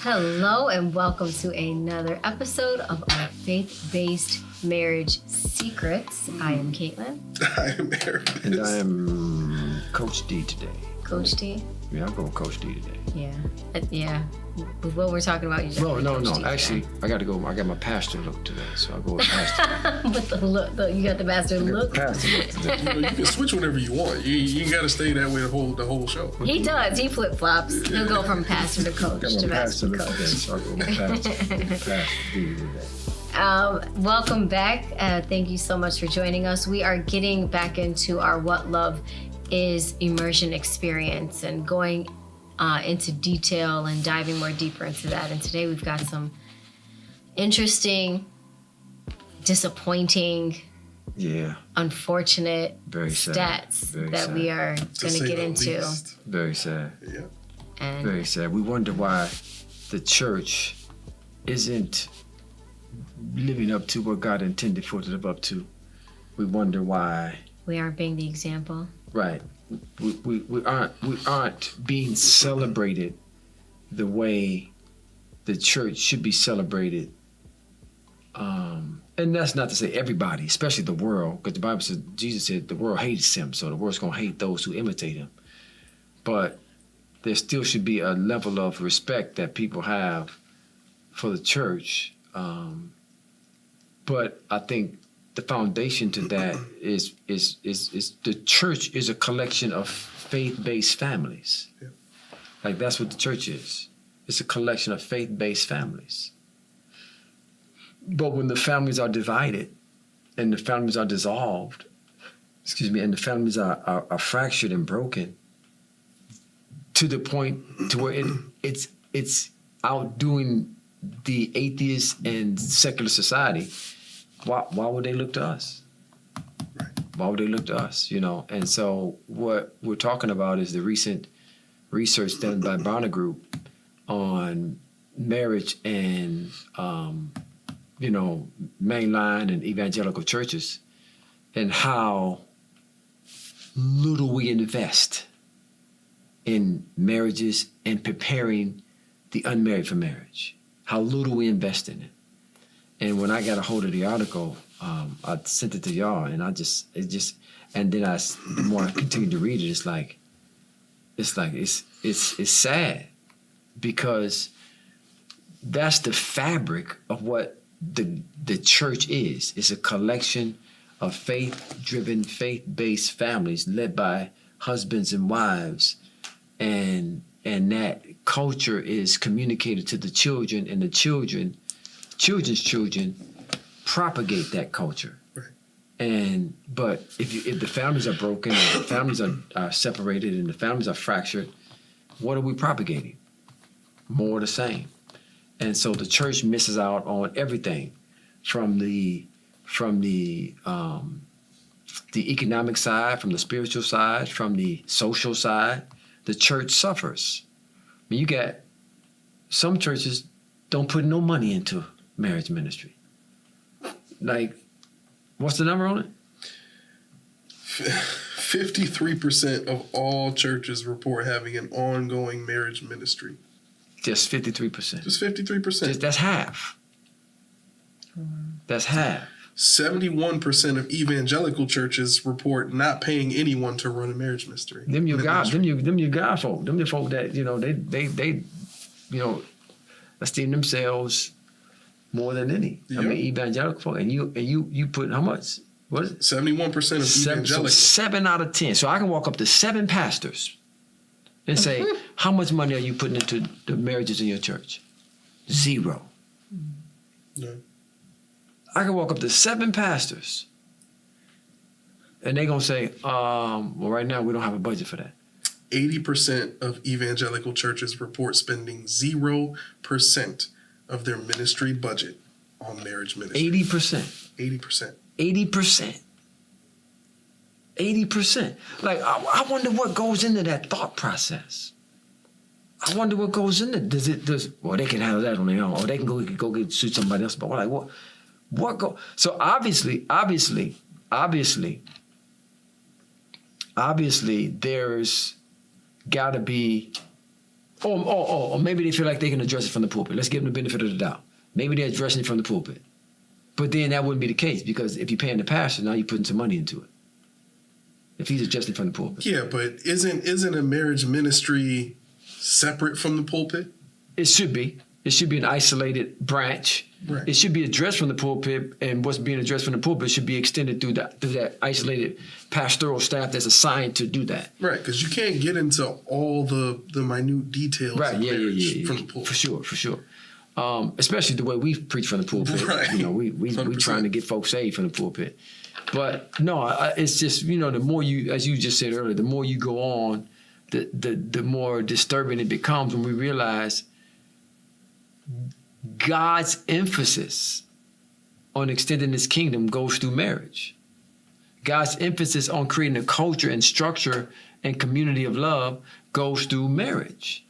Hello and welcome to another episode of our Faith-Based Marriage Secrets. I am Caitlin. I am Eric. And I am Coach D today. Coach D? Yeah, I'll go with Coach D today. Yeah. With what we're talking about, you No. Actually, I got to go. I got my pastor look today, so I'll go with pastor. With the look, you got the pastor look. Pastor look today. You can switch whenever you want. You got to stay that way the whole show. He does. He flip flops. He'll go from pastor to coach Got to my pastor pastor to look today, coach. so I'll go with pastor D today. Welcome back. Thank you so much for joining us. We are getting back into our What Love Is immersion experience and going into detail and diving more deeper into that. And today we've got some interesting, disappointing, unfortunate Very sad. stats that we are going to get into. Very sad. Yeah. And Very sad. We wonder why the church isn't living up to what God intended for it to live up to. We wonder why. we aren't being the example. Right. We aren't being celebrated the way the church should be celebrated. And that's not to say everybody, especially the world, because the Bible says, Jesus said the world hates him, so the world's going to hate those who imitate him. But there still should be a level of respect that people have for the church. But I think the foundation to that is the church is a collection of faith-based families. Yeah. Like that's what the church is. It's a collection of faith-based families. But when the families are divided and the families are dissolved, and the families are fractured and broken to the point to where it's outdoing the atheist and secular society, why would they look to us? Right. Why would they look to us, And so what we're talking about is the recent research done by Barna Group on marriage and, mainline and evangelical churches and how little we invest in marriages and preparing the unmarried for marriage, how little we invest in it. And when I got a hold of the article, I sent it to y'all, and and then the more I continued to read it, it's sad because that's the fabric of what the church is. It's a collection of faith-driven, faith-based families led by husbands and wives, and that culture is communicated to the children, and the children's children propagate that culture. Right. But if the families are broken, if the families are separated, and the families are fractured, what are we propagating? More of the same. And so the church misses out on everything from the economic side, from the spiritual side, from the social side. The church suffers. I mean, you got some churches don't put no money into marriage ministry. Like, what's the number on it? 53% of all churches report having an ongoing marriage ministry. Just 53%. Just 53%. That's half. That's half. 71% of evangelical churches report not paying anyone to run a marriage ministry. Them your God folk. Them the folk that, they esteem themselves more than any. Yep. I mean, evangelical folk. And you put how much? What is it? 71% of evangelical. 7 out of 10. So I can walk up to 7 pastors and say, how much money are you putting into the marriages in your church? 0. No. I can walk up to 7 pastors and they're going to say, well, right now we don't have a budget for that. 80% of evangelical churches report spending 0% of their ministry budget on marriage ministry. 80%. 80%. 80%. 80%. Like, I wonder what goes into that thought process. I wonder what goes into it. Well, they can handle that on their own, or they can go get suit somebody else. But we're like, what go? So obviously, there's got to be Or maybe they feel like they can address it from the pulpit. Let's give them the benefit of the doubt. Maybe they're addressing it from the pulpit. But then that wouldn't be the case, because if you're paying the pastor, now you're putting some money into it. If he's addressing from the pulpit. Yeah, but isn't a marriage ministry separate from the pulpit? It should be. It should be an isolated branch. Right. It should be addressed from the pulpit, and what's being addressed from the pulpit should be extended through that isolated pastoral staff that's assigned to do that. Right, because you can't get into all the minute details Right, of yeah, marriage from the pulpit. For sure. Especially the way we preach from the pulpit. Right. You know, we 100%. trying to get folks saved from the pulpit. But no, it's just, you know, the more you, as you just said earlier, the more you go on, the more disturbing it becomes when we realize God's emphasis on extending his kingdom goes through marriage. God's emphasis on creating a culture and structure and community of love goes through marriage.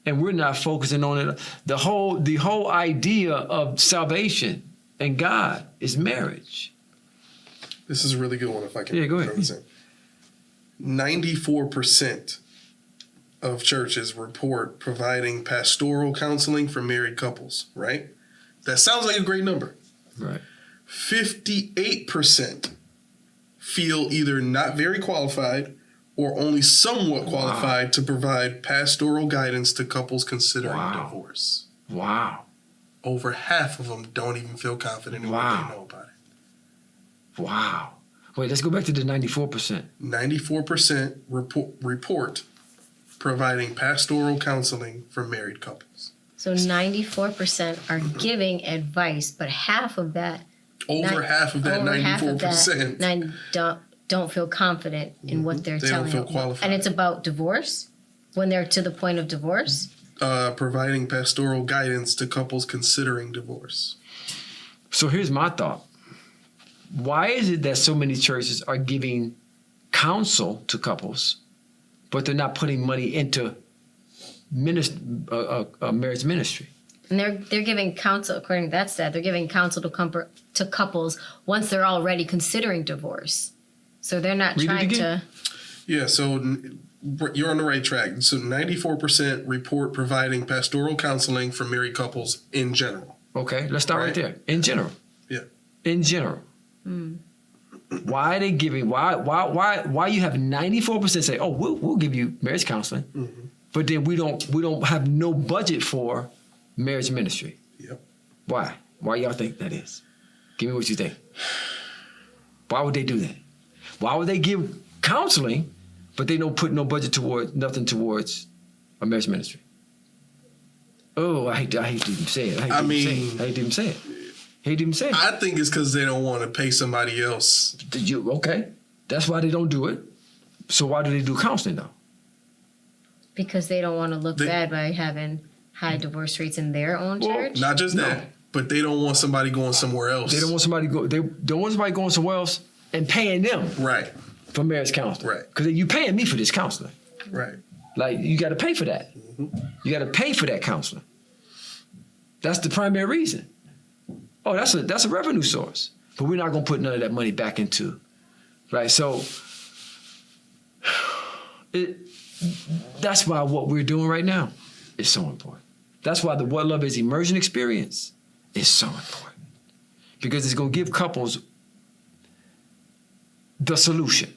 And we're not focusing on it. The whole idea of salvation and God is marriage. This is a really good one, if I can Go throw this in. 94% of churches report providing pastoral counseling for married couples, right? That sounds like a great number. Right. 58% feel either not very qualified or only somewhat qualified to provide pastoral guidance to couples considering divorce. Wow. Over half of them don't even feel confident in what they know about it. Wow. Wait, let's go back to the 94%. 94% report providing pastoral counseling for married couples. So 94% are giving advice, but half of that, Half of that 94%. Don't feel confident in what they're telling They don't feel them. qualified. And it's about divorce, when they're to the point of divorce. Providing pastoral guidance to couples considering divorce. So here's my thought. Why is it that so many churches are giving counsel to couples, but they're not putting money into marriage ministry? And they're giving counsel, according to that stat, they're giving counsel to couples once they're already considering divorce. So they're not trying to... Yeah, so you're on the right track. So 94% report providing pastoral counseling for married couples in general. Okay, let's start right there. In general. Yeah. In general. Why are they giving? Why you have 94% say, oh, we'll give you marriage counseling, but then we don't have no budget for marriage ministry. Yep. Why? Why y'all think that is? Give me what you think. Why would they do that? Why would they give counseling, but they don't put no budget towards a marriage ministry? Oh, I hate to even say it. I hate to even say it. I think it's because they don't want to pay somebody else. Okay, that's why they don't do it. So why do they do counseling though? Because they don't want to look bad by having high divorce rates in their own church. Not just that, but they don't want somebody going somewhere else. They don't want somebody going somewhere else and paying them for marriage counseling. Right. Because you paying me for this counseling. Right. Like you got to pay for that. You got to pay for that counseling. That's the primary reason. Oh, that's a revenue source. But we're not going to put none of that money back into, right? So that's why what we're doing right now is so important. That's why the What Love Is immersion experience is so important. Because it's going to give couples the solution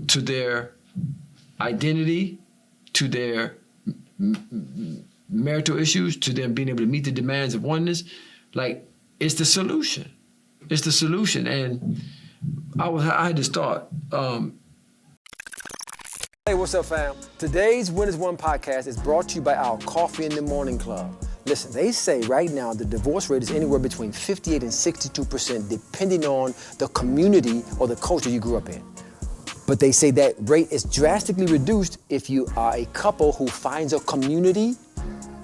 to their identity, to their marital issues, to them being able to meet the demands of oneness. Like, it's the solution. It's the solution. And I had to start. Hey, what's up, fam? Today's Winners One podcast is brought to you by our Coffee in the Morning Club. Listen, they say right now the divorce rate is anywhere between 58 and 62%, depending on the community or the culture you grew up in. But they say that rate is drastically reduced if you are a couple who finds a community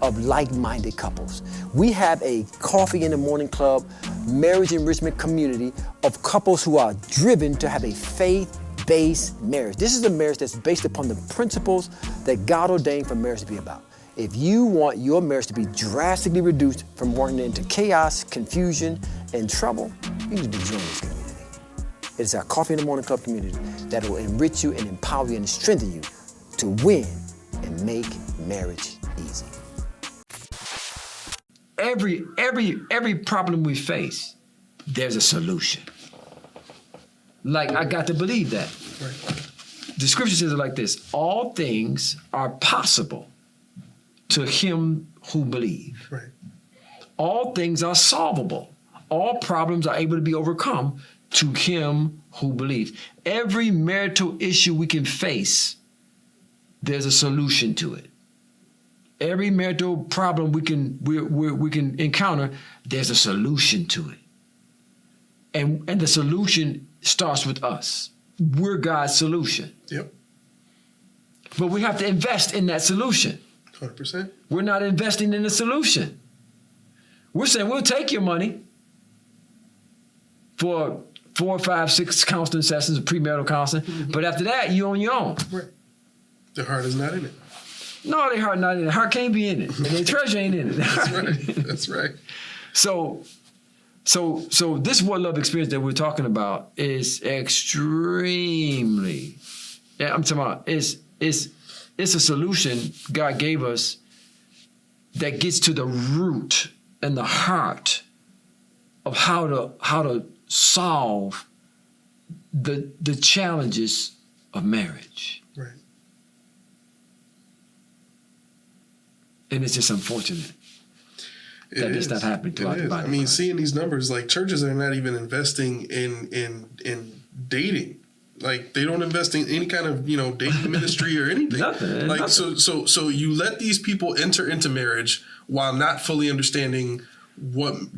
of like-minded couples. We have a Coffee in the Morning Club marriage enrichment community of couples who are driven to have a faith-based marriage. This is a marriage that's based upon the principles that God ordained for marriage to be about. If you want your marriage to be drastically reduced from running into chaos, confusion, and trouble, you need to join this community. It's our Coffee in the Morning Club community that will enrich you and empower you and strengthen you to win and make marriage easy. Every problem we face, there's a solution. Like, I got to believe that. Right. The scripture says it like this: all things are possible to him who believe. Right. All things are solvable. All problems are able to be overcome to him who believes. Every marital issue we can face, there's a solution to it. Every marital problem we can encounter, there's a solution to it. And the solution starts with us. We're God's solution. Yep. But we have to invest in that solution. 100%. We're not investing in the solution. We're saying we'll take your money for 4, 5, 6 counseling sessions of premarital counseling, but after that, you on your own. Right. The heart is not in it. No, their heart not in it. Heart can't be in it, and their treasure ain't in it. That's right. That's right. So this what love experience that we're talking about is extremely. Yeah, I'm talking about it's a solution God gave us that gets to the root and the heart of how to solve the challenges of marriage. Right. And it's just unfortunate that it's not happening throughout the body. I mean, seeing these numbers, like churches are not even investing in dating. Like they don't invest in any kind of dating ministry or anything. Nothing. Like nothing. so you let these people enter into marriage while not fully understanding what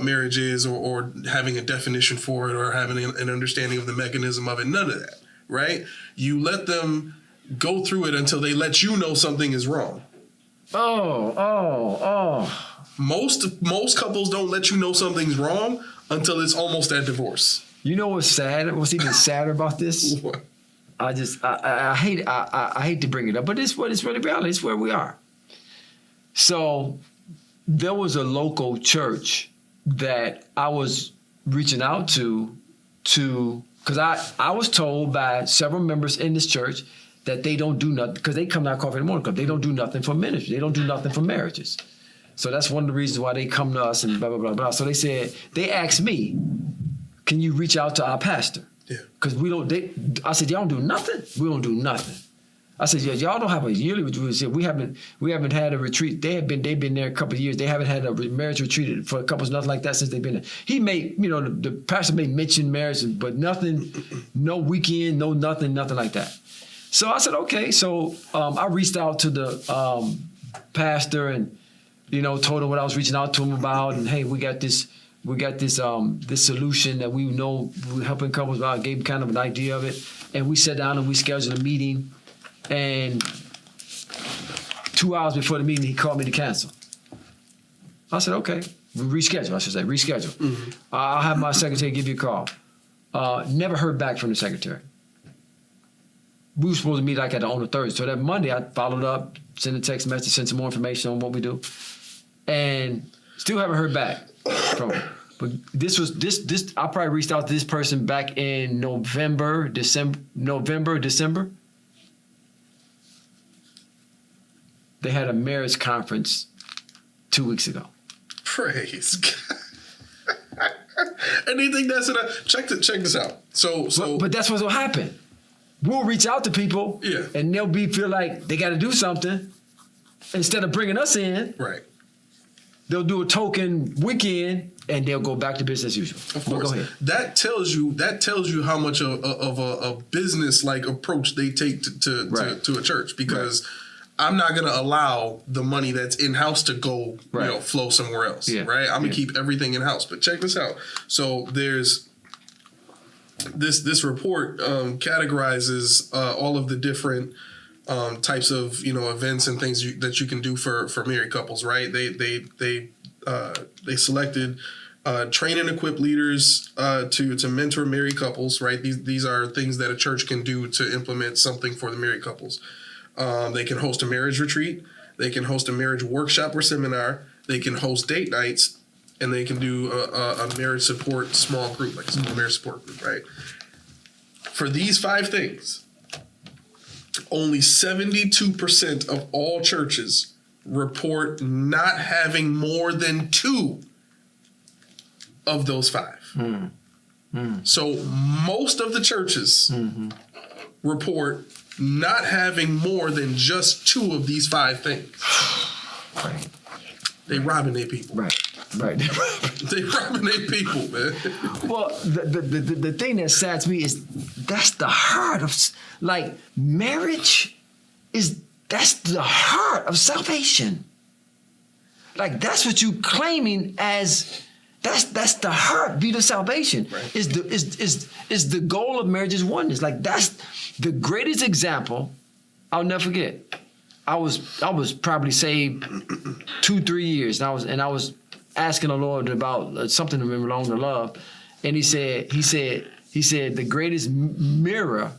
marriage is or having a definition for it or having an understanding of the mechanism of it. None of that. Right? You let them go through it until they let you know something is wrong. Oh. Most couples don't let you know something's wrong until it's almost at divorce. You know what's sad? What's even sadder about this? What? I hate to bring it up, but it's really reality. It's where we are. So there was a local church that I was reaching out to because I was told by several members in this church that they don't do nothing, because they come to our Coffee in the Morning Club. They don't do nothing for ministry. They don't do nothing for marriages. So that's one of the reasons why they come to us and blah, blah, blah, blah. So they asked me, can you reach out to our pastor? Yeah. Because I said, y'all don't do nothing? We don't do nothing. I said, yeah, y'all don't have a yearly retreat. We haven't had a retreat. They've been there a couple of years. They haven't had a marriage retreat for couples, nothing like that since they've been there. He made, the pastor may mention marriage, but nothing, no weekend, no nothing like that. So I said, okay. So I reached out to the pastor and, told him what I was reaching out to him about. And hey, we got this solution that we know we're helping couples about. I gave him kind of an idea of it. And we sat down and we scheduled a meeting. And 2 hours before the meeting, he called me to cancel. I said, okay, reschedule. Mm-hmm. I'll have my secretary give you a call. Never heard back from the secretary. We were supposed to meet on the Thursday. So that Monday, I followed up, sent a text message, sent some more information on what we do. And still haven't heard back from him. But this. I probably reached out to this person back in November, December. They had a marriage conference 2 weeks ago. Praise God. And they think that's enough. Check this out. But that's what's gonna happen. We'll reach out to people, yeah, and they'll feel like they got to do something instead of bringing us in. Right. They'll do a token weekend, and they'll go back to business as usual. Of course. Go ahead. That tells you how much of a business-like approach they take to a church, because I'm not going to allow the money that's in-house to go, flow somewhere else, right? I'm going to keep everything in-house. But check this out. So there's this report categorizes all of the different types of events and things that you can do for married couples, right? They selected train and equip leaders to mentor married couples, right? These are things that a church can do to implement something for the married couples. They can host a marriage retreat. They can host a marriage workshop or seminar. They can host date nights, and they can do a marriage support small group, like a small marriage support group, right? For these 5 things, only 72% of all churches report not having more than 2 of those 5. So most of the churches report not having more than just 2 of these 5 things. Right. They robbing their people. Right. They robbing their people, man. Well, the thing that saddens me is that's the heart of, like, marriage that's the heart of salvation. Like, that's what you claiming as, that's the heartbeat of salvation. Right. Is the goal of marriage is oneness. Like, that's the greatest example I'll never forget. I was probably saved 2-3 years, and I was asking the Lord about something along the love, and he said the greatest mirror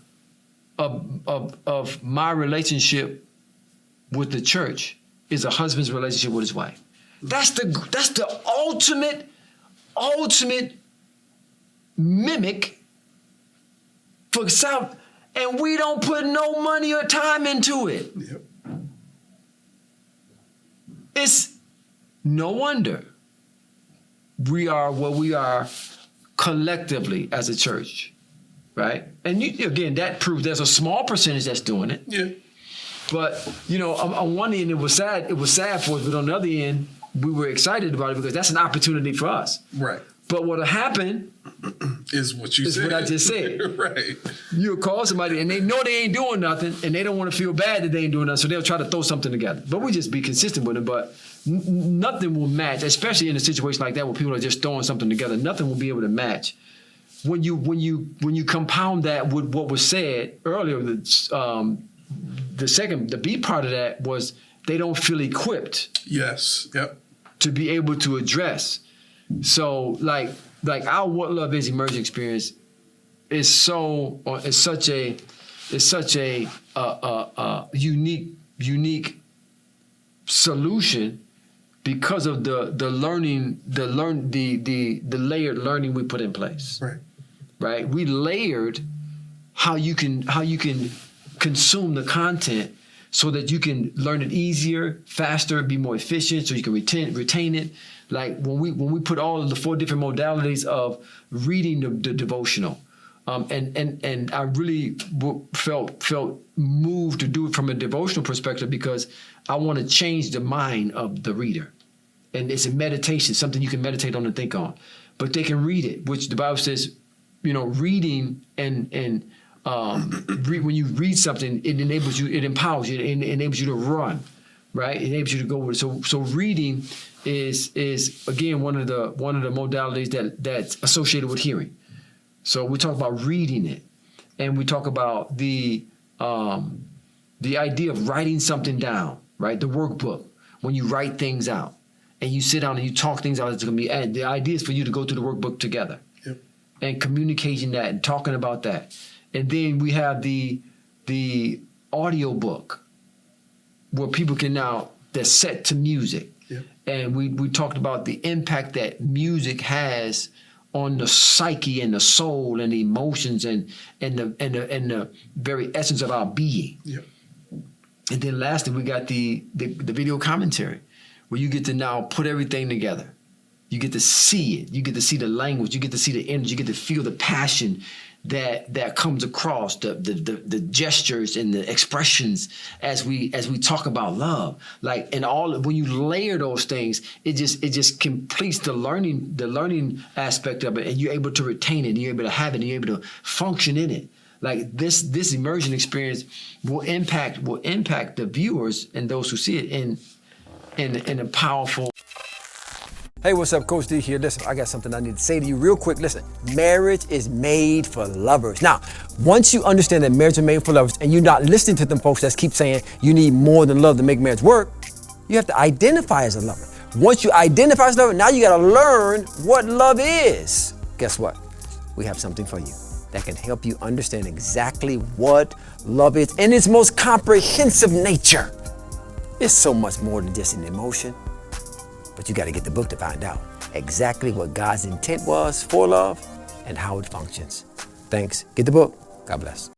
of my relationship with the church is a husband's relationship with his wife. That's the ultimate mimic for self, and we don't put no money or time into it. Yep. It's no wonder we are what we are collectively as a church, right? And again, that proves there's a small percentage that's doing it. Yeah. But on one end it was sad for us, but on the other end we were excited about it because that's an opportunity for us. Right. But what'll happen is what you said. what I just said. Right. You'll call somebody and they know they ain't doing nothing and they don't want to feel bad that they ain't doing nothing, so they'll try to throw something together. But we just be consistent with it. But nothing will match, especially in a situation like that where people are just throwing something together. Nothing will be able to match when you compound that with what was said earlier. The B part of that was they don't feel equipped. Yes. Yep. To be able to address. So like our What Love Is emerging experience is such a unique solution because of the layered learning we put in place. Right. We layered how you can consume the content so that you can learn it easier, faster, be more efficient, so you can retain it. Like when we put all of the 4 different modalities of reading the devotional, and I really felt moved to do it from a devotional perspective because I want to change the mind of the reader, and it's a meditation, something you can meditate on and think on, but they can read it, which the Bible says, reading and when you read something, it enables you, it empowers you, it enables you to run, right? It enables you to go with it. So reading is again one of the modalities that's associated with hearing. So we talk about reading it, and we talk about the idea of writing something down, right? The workbook, when you write things out and you sit down and you talk things out, it's going to be, and the idea is for you to go through the workbook together. Yep. And communicating that and talking about that. And then we have the audio book where people can now, they're set to music. Yep. And we talked about the impact that music has on the psyche and the soul and the emotions and the very essence of our being. Yep. And then lastly, we got the video commentary where you get to now put everything together. You get to see it. You get to see the language. You get to see the energy. You get to feel the passion that comes across, the gestures and the expressions as we talk about love. Like, and all when you layer those things, it just completes the learning aspect of it, and you're able to retain it, and you're able to have it, and you're able to function in it. Like this immersion experience will impact the viewers and those who see it in a powerful. Hey, what's up? Coach D here. Listen, I got something I need to say to you real quick. Listen, marriage is made for lovers. Now, once you understand that marriage is made for lovers and you're not listening to them folks that keep saying you need more than love to make marriage work, you have to identify as a lover. Once you identify as a lover, now you got to learn what love is. Guess what? We have something for you that can help you understand exactly what love is in its most comprehensive nature. It's so much more than just an emotion. But you got to get the book to find out exactly what God's intent was for love and how it functions. Thanks. Get the book. God bless.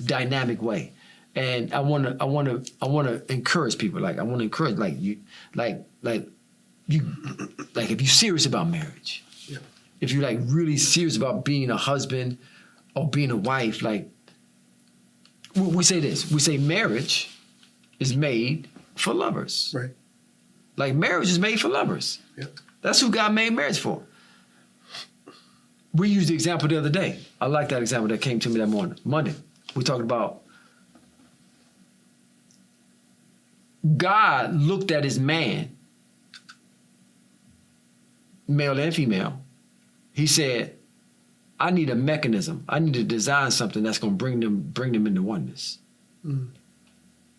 dynamic way. And I want to encourage people. Like I want to encourage you, if you're serious about marriage, Yeah. if you're like really serious about being a husband or being a wife, like we say this, we say marriage is made for lovers. Right. Like marriage is made for lovers. Yeah. That's who God made marriage for. We used the example the other day. I like that example that came to me that morning. Monday, we talked about God looked at his man, male and female. He said, I need a mechanism. I need to design something that's going to bring them into oneness. Mm.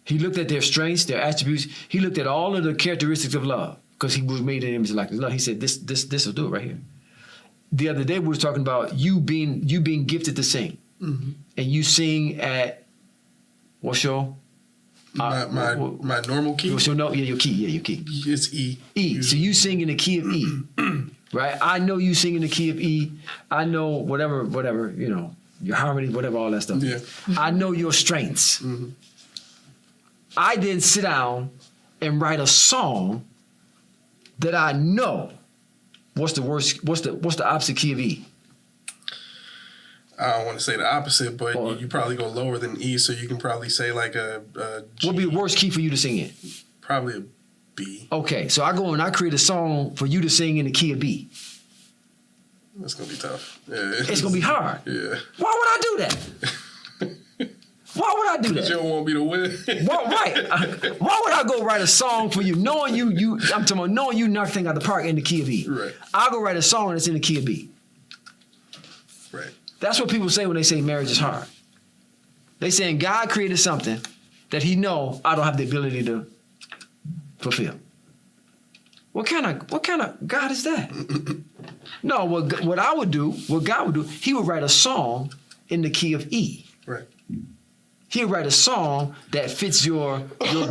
He looked at their strengths, their attributes. He looked at all of the characteristics of love because he was made in the image of likeness. Love. He said, this will do it right here. The other day we were talking about you being gifted to sing, Mm-hmm. and you sing at what's your My normal key. what's your note? Yeah, your key. Yeah, your key. It's E. E. So you sing in the key of E, right? I know you sing in the key of E. I know whatever, you know, your harmony, whatever, all that stuff. Yeah. I know your strengths. Mm-hmm. I then sit down and write a song that I know. What's the opposite key of E? I don't want to say the opposite, but Or- you probably go lower than E, so you can probably say like a G, What would be the worst key for you to sing in? probably a B. Okay, so I go and I create a song for you to sing in the key of B. That's gonna be tough. Yeah. It's gonna be hard. Yeah. Why would I do that? Why would I do You that? don't want me to win. Why would I go write a song for you, knowing you? I'm talking about knowing you knock thing out the park in the key of E. Right. I'll go write a song that's in the key of B. Right. That's what people say when they say marriage is hard. They saying God created something that He know I don't have the ability to fulfill. What kind of God is that? No, what God would do, He would write a song in the key of E. Right. He'll write a song that fits your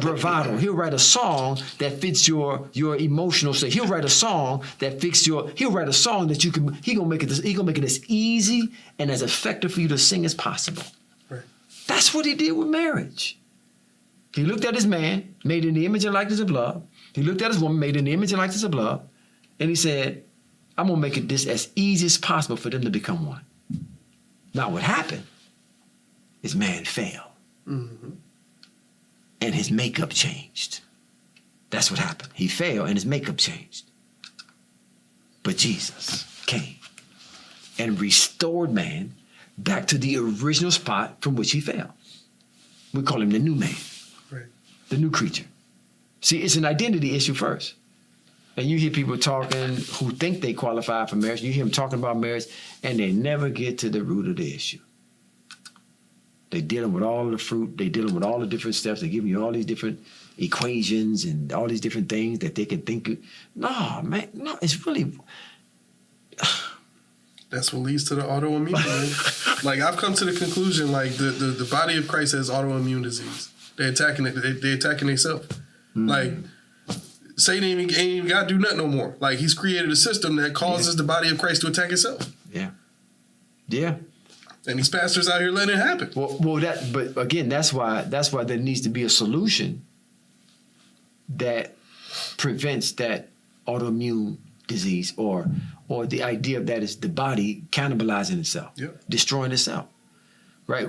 bravado. He'll write a song that fits your emotional state. He'll write a song that fits he'll write a song that he gonna make it as easy and as effective for you to sing as possible. Right. That's what He did with marriage. He looked at his man, made in the image and likeness of love. He looked at his woman, made in the image and likeness of love. And He said, I'm gonna make it this as easy as possible for them to become one. Now what happened is man fell. Mm-hmm. And his makeup changed. That's what happened. He fell and his makeup changed. But Jesus came and restored man back to the original spot from which he fell. We call him the new man, Right. the new creature. See, it's an identity issue first. And you hear people talking who think they qualify for marriage. You hear them talking about marriage and they never get to the root of the issue. They dealing with all of the fruit. They dealing with all the different steps. They giving you all these different equations and all these different things that they can think of. No, man. No, it's really... That's what leads to the autoimmune. Man. Like I've come to the conclusion, like the body of Christ has autoimmune disease. They're attacking it. They're attacking themselves. Mm-hmm. Like Satan ain't even got to do nothing no more. Like he's created a system that causes the body of Christ to attack itself. Yeah. Yeah. And these pastors out here letting it happen. But again, that's why there needs to be a solution that prevents that autoimmune disease or the idea of that is the body cannibalizing itself, destroying itself, right?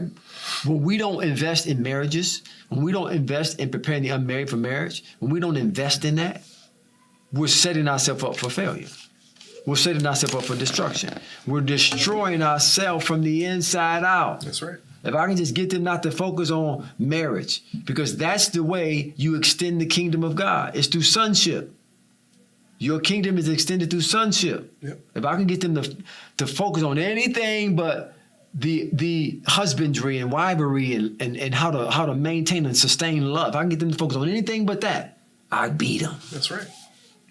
When we don't invest in marriages, when we don't invest in preparing the unmarried for marriage, when we don't invest in that, we're setting ourselves up for failure. We're setting ourselves up for destruction. We're destroying ourselves from the inside out. That's right. If I can just get them not to focus on marriage, because that's the way you extend the kingdom of God. It's through sonship. Your kingdom is extended through sonship. Yep. If I can get them to focus on anything but the husbandry and wifery and how to maintain and sustain love, if I can get them to focus on anything but that, I beat them. That's right.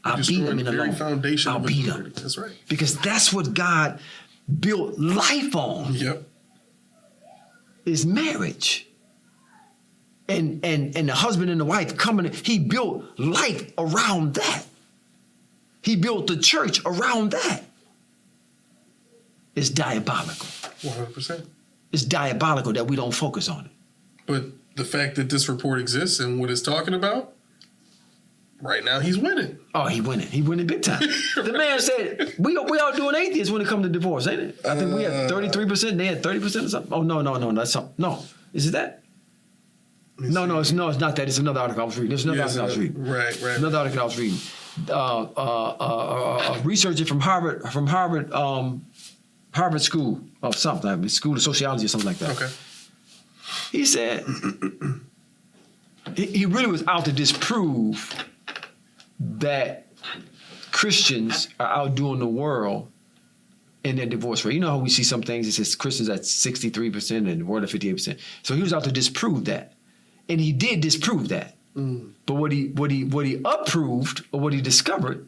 I'll beat them in the very long. foundation I'll of beat authority. them. That's right. Because that's what God built life on. Yep. Is marriage. And the husband and the wife coming, He built life around that. He built the church around that. It's diabolical. 100%. It's diabolical that we don't focus on it. But the fact that this report exists and what it's talking about, right now he's winning. Oh, he winning. He winning big time. The man said, we all doing atheists when it comes to divorce, ain't it? I think we had 33%, they had 30% or something. Oh, no, that's something. No. Is it that? No, it's not that. It's another article I was reading. There's another article I was reading. Right. Another article I was reading. A researcher from Harvard School of something, School of Sociology or something like that. Okay. He said he really was out to disprove that Christians are outdoing the world in their divorce rate. You know how we see some things, it says Christians at 63% and the world at 58%. So he was out to disprove that. And he did disprove that. But what he approved, or what he discovered,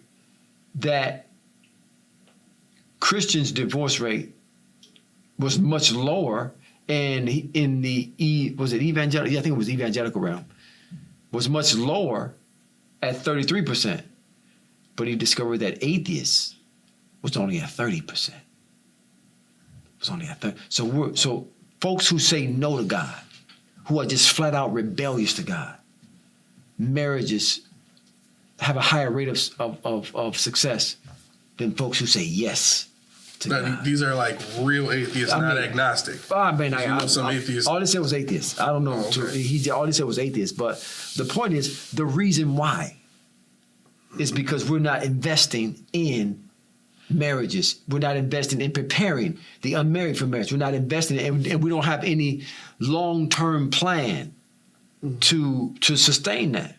that Christians' divorce rate was much lower in the evangelical? Yeah, I think it was evangelical realm. Was much lower at 33%, but he discovered that atheists was only at 30%. Was only at 30. So folks who say no to God, who are just flat out rebellious to God, marriages have a higher rate of success than folks who say yes to God. These are like real atheists, not agnostic. I mean, some atheists. All he said was atheist. I don't know. Okay. All he said was atheist. But the point is, the reason why is because we're not investing in marriages. We're not investing in preparing the unmarried for marriage. We're not investing and we don't have any long-term plan to sustain that.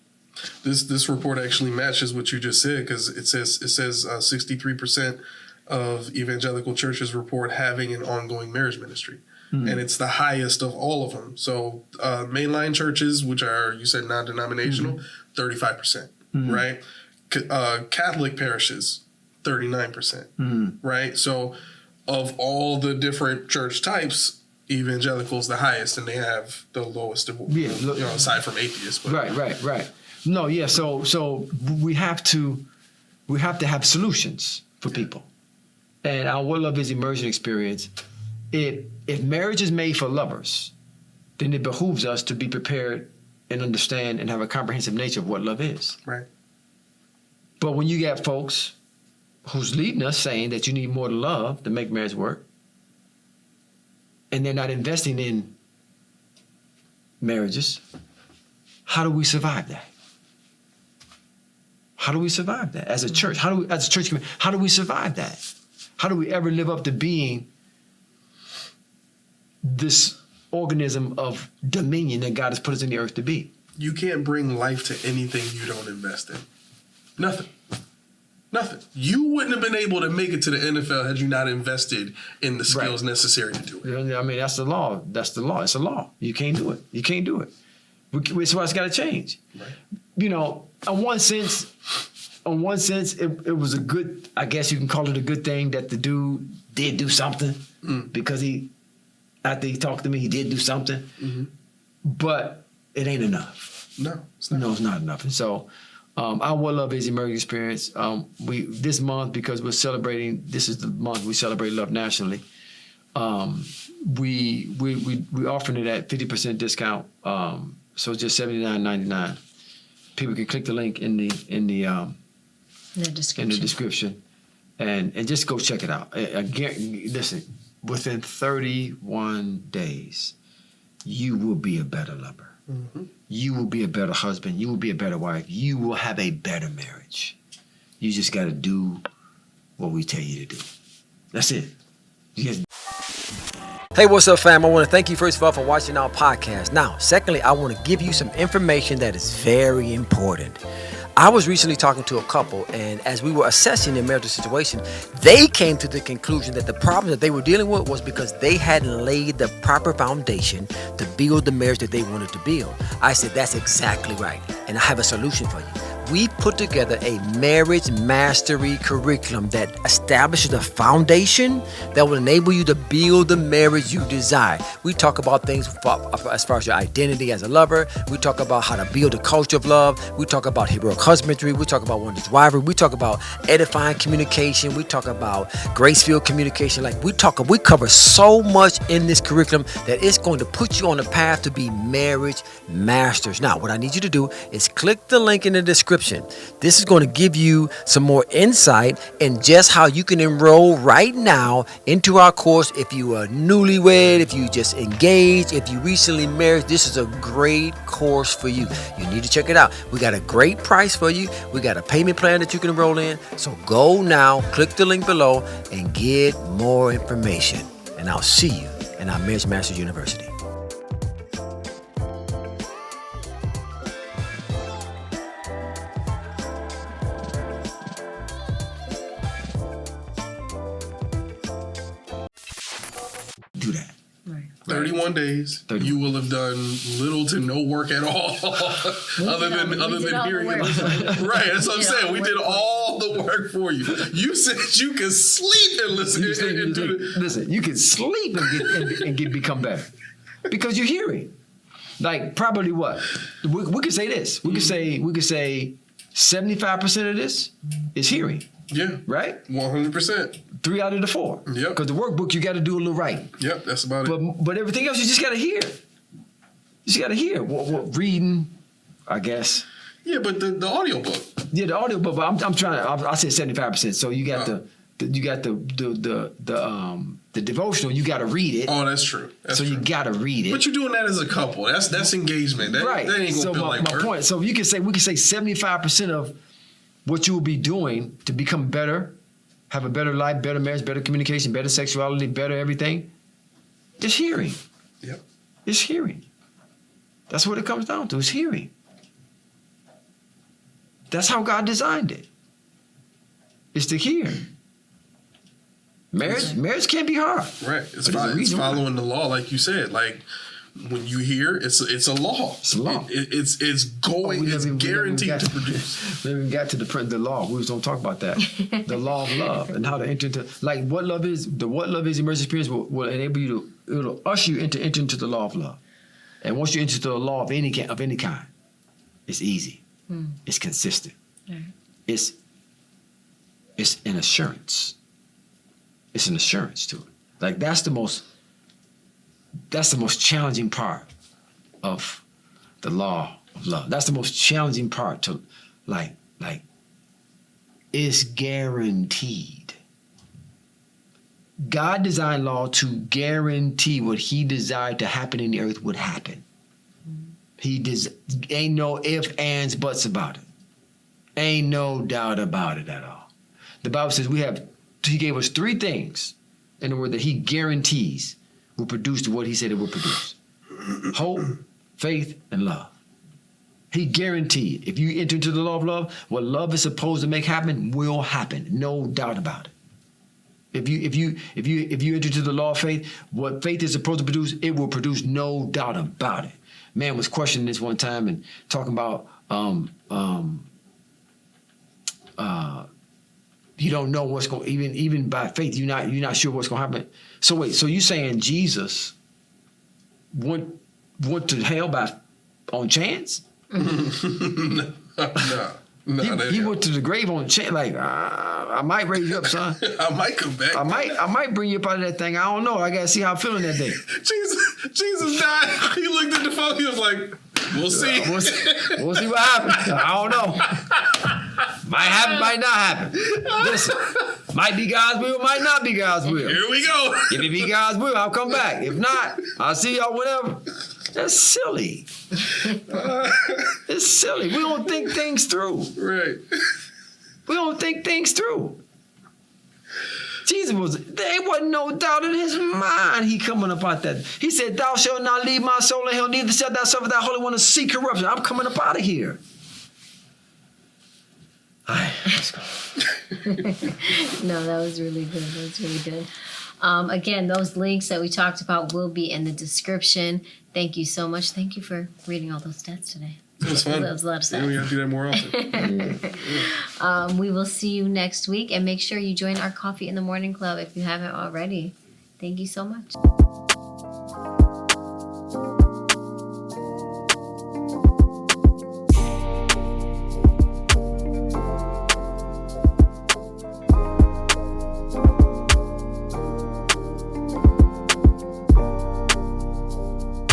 This report actually matches what you just said, because it says 63% of evangelical churches report having an ongoing marriage ministry. And it's the highest of all of them. So mainline churches, which are, you said, non-denominational, 35%, right? Catholic parishes, 39%, right? So of all the different church types, evangelicals the highest, and they have the lowest, aside from atheists. But. Right. No, yeah. So we have to have solutions for people. And our What Love Is immersion experience, if marriage is made for lovers, then it behooves us to be prepared and understand and have a comprehensive nature of what love is. Right. But when you got folks who's leading us saying that you need more love to make marriage work, and they're not investing in marriages, how do we survive that? How do we survive that as a church? How do we survive that? How do we ever live up to being this organism of dominion that God has put us in the earth to be? You can't bring life to anything you don't invest in. Nothing. You wouldn't have been able to make it to the NFL had you not invested in the skills necessary to do it. I mean, that's the law. It's a law. You can't do it. That's why it's got to change. Right. You know, in one sense, it was a good, I guess you can call it a good thing that the dude did do something because after he talked to me, he did do something. But it ain't enough. No, it's not. No, it's not enough. And so our What Love Is Emerging Experience, this month, because this is the month we celebrate love nationally, we offering it at 50% discount. So it's just $79.99. People can click the link in the description, and just go check it out. Listen, within 31 days, you will be a better lover. You will be a better husband. You will be a better wife. You will have a better marriage. You just got to do what we tell you to do. That's it. Hey, what's up, fam? I want to thank you first of all for watching our podcast. Now, secondly, I want to give you some information that is very important. I was recently talking to a couple, and as we were assessing their marital situation, they came to the conclusion that the problem that they were dealing with was because they hadn't laid the proper foundation to build the marriage that they wanted to build. I said, that's exactly right, and I have a solution for you. we put together a marriage mastery curriculum that establishes a foundation that will enable you to build the marriage you desire. We talk about things as far as your identity as a lover. We talk about how to build a culture of love. We talk about heroic husbandry. We talk about wondrous wifery. We talk about edifying communication. We talk about grace-filled communication. We cover so much in this curriculum that it's going to put you on the path to be marriage masters. Now, what I need you to do is click the link in the description. This is going to give you some more insight in just how you can enroll right now into our course. If you are newlywed, if you just engaged, if you recently married, this is a great course for you. You need to check it out. We got a great price for you. We got a payment plan that you can enroll in. So go now, click the link below and get more information. And I'll see you in our Marriage Masters University. Do that. 31 days, you will have done little to no work at all, other than hearing. Right, that's what I'm saying. We did all the work for you. You said you could sleep and listen. Listen, you can sleep and become better because you're hearing. Probably what we could say this. We could say 75% of this is hearing. Yeah. Right? 100%. 3 out of the 4. Yep. Because the workbook, you got to do a little writing. Yep, that's about it. But everything else, you just got to hear. You just got to hear. Reading, I guess. Yeah, but the audio book. Yeah, the audio book. But I'm trying to. I said 75%. So you got the devotional. You got to read it. Oh, that's true. You got to read it. But you're doing that as a couple. That's engagement. That ain't gonna feel like work. Point. So we can say 75% of what you will be doing to become better, have a better life, better marriage, better communication, better sexuality, better everything, is hearing. Yep. It's hearing. That's what it comes down to, is hearing. That's how God designed it. It's to hear. Marriage can't be hard. Right. It's following the law, like you said. When you hear, it's a law. It's a law. It's guaranteed to produce. We haven't even got to the law. We was going to talk about that. The law of love and how to enter into what love is. What love is immersion experience will enable you to. It'll usher you enter into the law of love. And once you enter into the law of any kind, it's easy. It's consistent. It's an assurance. It's an assurance to it. That's the most challenging part of the law of love. That's the most challenging part to it's guaranteed. God designed law to guarantee what he desired to happen in the earth would happen. Ain't no ifs, ands, buts about it. Ain't no doubt about it at all. The Bible says he gave us 3 things in the word that he guarantees will produce what he said it will produce. Hope, faith, and love. He guaranteed if you enter into the law of love, what love is supposed to make happen will happen. No doubt about it. If you enter into the law of faith, what faith is supposed to produce, it will produce, no doubt about it. Man was questioning this one time and talking about you don't know what's going, even by faith, you're not sure what's going to happen. So wait, so you saying Jesus went to hell on chance? No. He went to the grave on chance. I might raise you up, son. I might come back. I might bring you up out of that thing. I don't know. I gotta see how I'm feeling that day. Jesus died. He looked at the phone. He was like, "We'll see. We'll see what happens. I don't know. Might happen, might not happen. Listen, might be God's will, might not be God's will. Here we go. If it be God's will, I'll come back. If not, I'll see y'all whenever." That's silly. It's silly. We don't think things through. Right. We don't think things through. Jesus there wasn't no doubt in his mind he coming up out that. He said, "Thou shalt not leave my soul in hell, neither shalt thou suffer thy Holy One to see corruption." I'm coming up out of here. All right, let's go. No, that was really good. That was really good. Again, those links that we talked about will be in the description. Thank you so much. Thank you for reading all those stats today. It was fun. That was a lot of Yeah, we sex. gotta do that more often. We will see you next week, and make sure you join our Coffee in the Morning Club if you haven't already. Thank you so much.